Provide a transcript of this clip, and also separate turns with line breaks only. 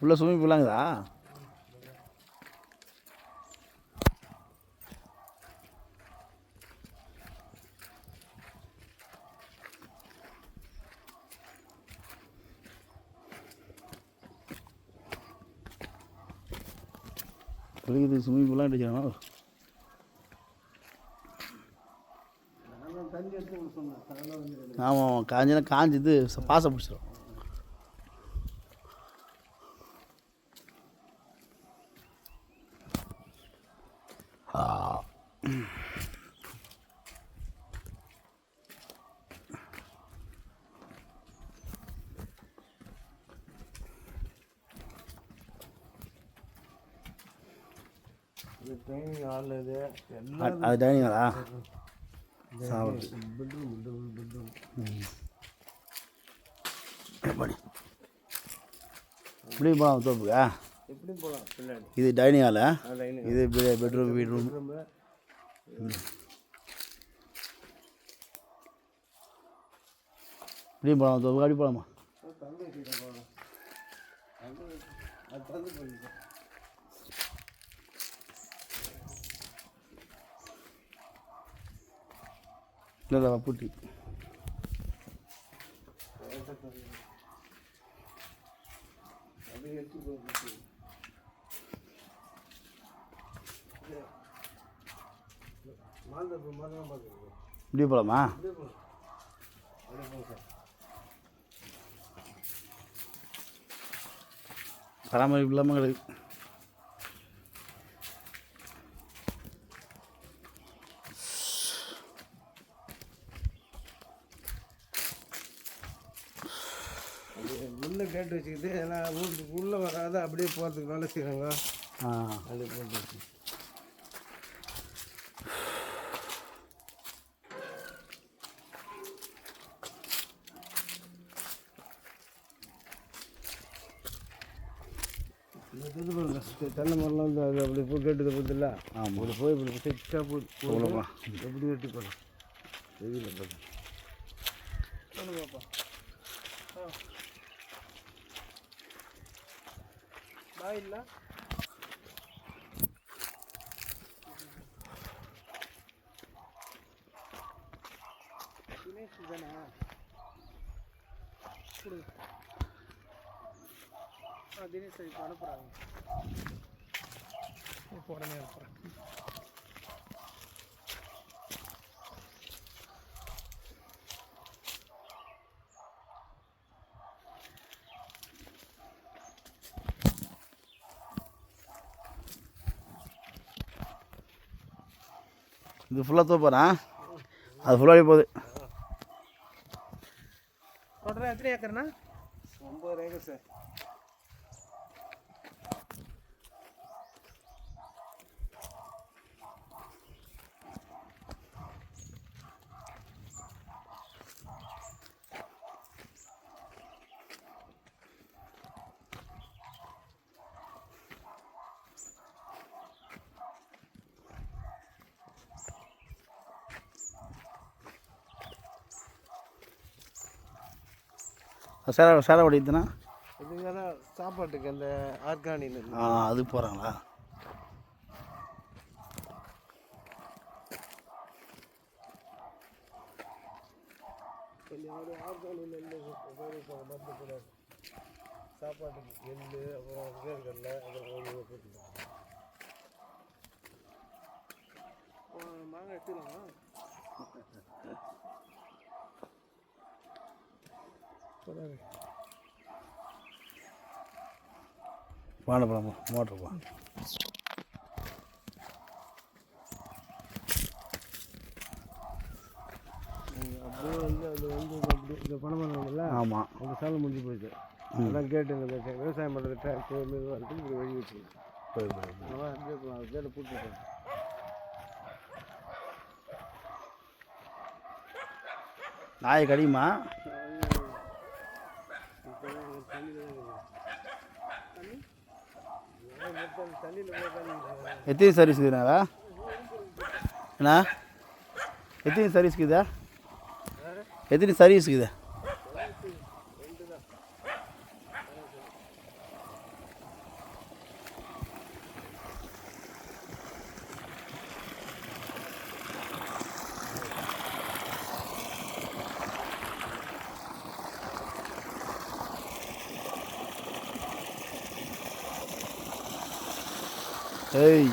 உள்ள ஸ்விம்மிங் பூலாங்குதா? குளிக்கிறது ஸ்விம்மிங் பூலாம் அடிச்சானோ? ஆமாம், காஞ்சினா காஞ்சிது பாசம் பிடிச்சிடும். அது டைனிங்களா? இப்படி போகலாம் தோப்புக்கா?
எப்படி போகலாம் பின்னாடி.
இது டைனிங் ஹாலா? இது பெட்ரூம் வீட்ரூம். இப்படி போகலாம் தோப்பு, அப்படி போகலாமா? இல்லை பூட்டி இப்படி போகலாமா? பராமரிப்பு இல்லாமல் கிடக்கு.
உள்ளே கேட்டு வச்சுக்கிட்டு ஏன்னா வீட்டுக்கு உள்ளே வராத அப்படியே போகிறதுக்கு வேலை செய்கிறாங்க. அது போட்டு வச்சு தென்னை மரம்லாம் வந்து அது அப்படி போய் கேட்டுதை பார்த்துல. அப்படி போய் இப்படி செட்டாக போய் எப்படி வெட்டி போகலாம் தெரியல பார்த்து இல்லை. தினேஷ் தானே தினேஷ் இப்போ அனுப்புகிறாங்க. இப்போ உடனே அனுப்புகிறேன்.
இது ஃபுல்லாக தோப்பாரா? அது ஃபுல்லாக போகுது.
டோட்டலாக எத்தனை ஏக்கர்ண்ணா? 9 ஏக்கர் சார்.
சேலை ஓடிதுன்னா
இதுங்க தான் சாப்பாட்டுக்கு அந்த ஆர்கானிக்.
அது போகிறாங்களா?
கொஞ்சம் ஆர்கானிக் நெல் மருந்து கூட சாப்பாட்டுக்கு நெல் அப்புறம் வேர்கடலை அப்புறம் போட்டுக்கலாம். மாங்காய் எடுத்துக்கலாமா?
வாழ போகலாமா? மோட்ரு போ.
அப்படியே வந்து அது வந்து அப்படி இந்த பணம் பண்ணல.
ஆமாம்,
அந்த சாலை முடிஞ்சு போயிடுச்சு. அதான் கேட்டு விவசாயம் பண்ணுறது டிராக்டர் மெதுவாக இருக்குது. இப்படி வழி வச்சுக்கலாம். அப்படியே கேட்டை பூட்டு
நாய் கடிக்குமா? எத்தனை சர்வீஸ் இருக்குதுண்ணா? அண்ணா எத்தனை சர்வீஸ் இருக்குதா? எத்தனை சர்வீஸ் இருக்குது? ஏய்